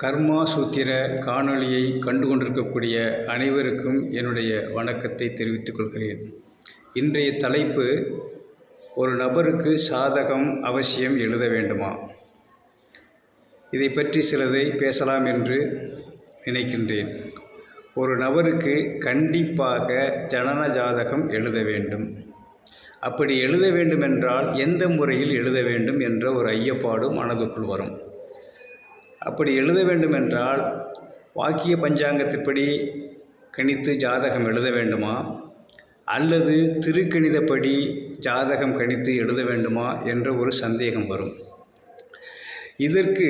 கர்மா சூத்திர காணொளியை கண்டு கொண்டிருக்கக்கூடிய அனைவருக்கும் என்னுடைய வணக்கத்தை தெரிவித்துக் கொள்கிறேன். இன்றைய தலைப்பு, ஒரு நபருக்கு சாதகம் அவசியம் எழுத வேண்டுமா? இதை பற்றி சிலதை பேசலாம் என்று நினைக்கின்றேன். ஒரு நபருக்கு கண்டிப்பாக ஜனன ஜாதகம் எழுத வேண்டும். அப்படி எழுத வேண்டுமென்றால் எந்த முறையில் எழுத வேண்டும் என்ற ஒரு ஐயப்பாடு மனதுக்குள் வரும். அப்படி எழுத வேண்டுமென்றால் வாக்கிய பஞ்சாங்கத்தின்படி கணித்து ஜாதகம் எழுத வேண்டுமா, அல்லது திருக்கணிதப்படி ஜாதகம் கணித்து எழுத வேண்டுமா என்ற ஒரு சந்தேகம் வரும். இதற்கு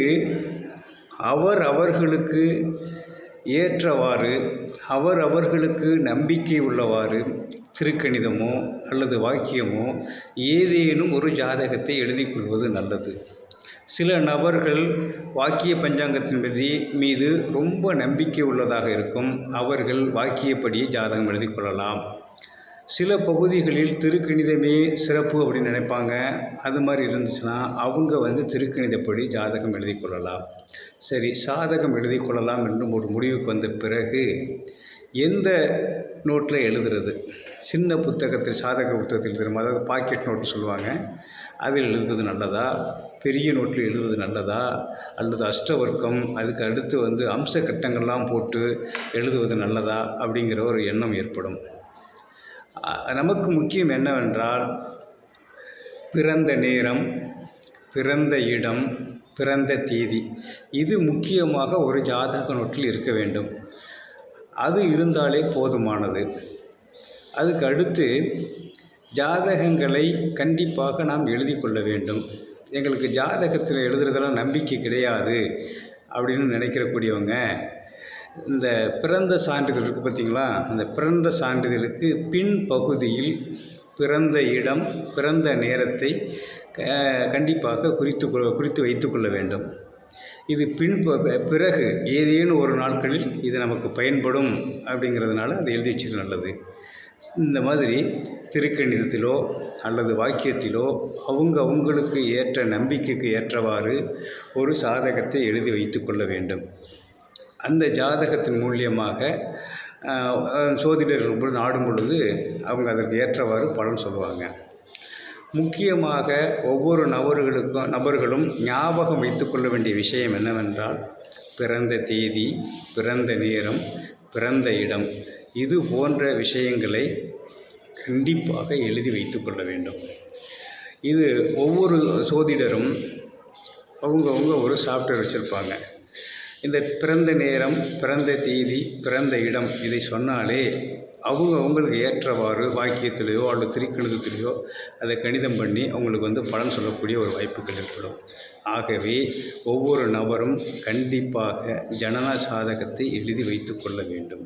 அவர்களுக்கு ஏற்றவாறு, அவர்களுக்கு நம்பிக்கை உள்ளவாறு திருக்கணிதமோ அல்லது வாக்கியமோ ஏதேனும் ஒரு ஜாதகத்தை எழுதி கொள்வது நல்லது. சில நபர்கள் வாக்கிய பஞ்சாங்கத்தின் மீது ரொம்ப நம்பிக்கை உள்ளதாக இருக்கும். அவர்கள் வாக்கியப்படி ஜாதகம் எழுதி கொள்ளலாம். சில பகுதிகளில் திருக்கணிதமே சிறப்பு அப்படின்னு நினைப்பாங்க. அது மாதிரி இருந்துச்சுன்னா அவங்க திருக்கணிதப்படி ஜாதகம் எழுதி கொள்ளலாம். சரி, சாதகம் எழுதி கொள்ளலாம் என்று ஒரு முடிவுக்கு வந்த பிறகு எந்த நோட்டில் எழுதுறது? சின்ன புத்தகத்தில், சாதக புத்தகத்தில் எழுதுகிறோம், அதாவது பாக்கெட் நோட்டு சொல்லுவாங்க, அதில் எழுதுவது நல்லதா, பெரிய நோட்டில் எழுதுவது நல்லதா, அல்லது அஷ்டவர்க்கம் அதுக்கு அடுத்து அம்ச கட்டங்கள்லாம் போட்டு எழுதுவது நல்லதா அப்படிங்கிற ஒரு எண்ணம் ஏற்படும். நமக்கு முக்கியம் என்னவென்றால், பிறந்த நேரம், பிறந்த இடம், பிறந்த தேதி, இது முக்கியமாக ஒரு ஜாதக நோட்டில் இருக்க வேண்டும். அது இருந்தாலே போதுமானது. அதுக்கு அடுத்து ஜாதகங்களை கண்டிப்பாக நாம் எழுதி கொள்ள வேண்டும். எங்களுக்கு ஜாதகத்தில் எழுதுறதெல்லாம் நம்பிக்கை கிடையாது அப்படின்னு நினைக்கிறக்கூடியவங்க, இந்த பிறந்த சான்றிதழ் இருக்குது பார்த்திங்களா, அந்த பிறந்த சான்றிதழுக்கு பின் பகுதியில் பிறந்த இடம், பிறந்த நேரத்தை கண்டிப்பாக குறித்து வைத்து கொள்ள வேண்டும். இது பிறகு ஏதேனும் ஒரு நாட்களில் இது நமக்கு பயன்படும் அப்படிங்கிறதுனால அதை எழுதி வச்சுக்க நல்லது. இந்த மாதிரி திருக்கணிதத்திலோ அல்லது வாக்கியத்திலோ அவங்களுக்கு ஏற்ற நம்பிக்கைக்கு ஏற்றவாறு ஒரு சாதகத்தை எழுதி வைத்து கொள்ள வேண்டும். அந்த ஜாதகத்தின் மூலியமாக சோதிடர்கள் நாடும் பொழுது அவங்க அதற்கு ஏற்றவாறு பலன் சொல்லுவாங்க. முக்கியமாக ஒவ்வொரு நபர்களும் ஞாபகம் வைத்து கொள்ள வேண்டிய விஷயம் என்னவென்றால், பிறந்த தேதி, பிறந்த நேரம், பிறந்த இடம், இது போன்ற விஷயங்களை கண்டிப்பாக எழுதி வைத்து கொள்ள வேண்டும். இது ஒவ்வொரு சோதிடரும் அவங்கவுங்க ஒரு சாஃப்ட்வேர் வச்சுருப்பாங்க. இந்த பிறந்த நேரம், பிறந்த தேதி, பிறந்த இடம் இதை சொன்னாலே அவங்களுக்கு ஏற்றவாறு வாக்கியத்திலேயோ அல்லது திருக்கணிதத்திலேயோ அதை கணிதம் பண்ணி அவங்களுக்கு பலன் சொல்லக்கூடிய ஒரு வாய்ப்புகள் ஏற்படும். ஆகவே ஒவ்வொரு நபரும் கண்டிப்பாக ஜனன சாதகத்தை எழுதி வைத்து கொள்ள வேண்டும்.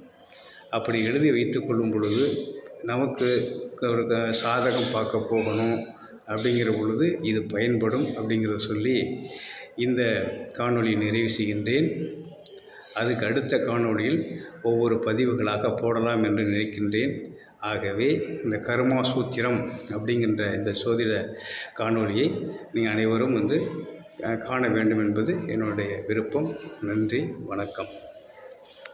அப்படி எழுதி வைத்து கொள்ளும் பொழுது நமக்கு ஒரு சாதகம் பார்க்க போகணும் அப்படிங்கிற பொழுது இது பயன்படும் அப்படிங்கிறத சொல்லி இந்த காணொளியை நிறைவு செய்கின்றேன். அதுக்கு அடுத்த காணொளியில் ஒவ்வொரு பதிவுகளாக போடலாம் என்று நினைக்கின்றேன். ஆகவே இந்த கர்மா சூத்திரம் அப்படிங்கின்ற இந்த சோதிட காணொளியை நீங்கள் அனைவரும் காண வேண்டும் என்பது என்னுடைய விருப்பம். நன்றி, வணக்கம்.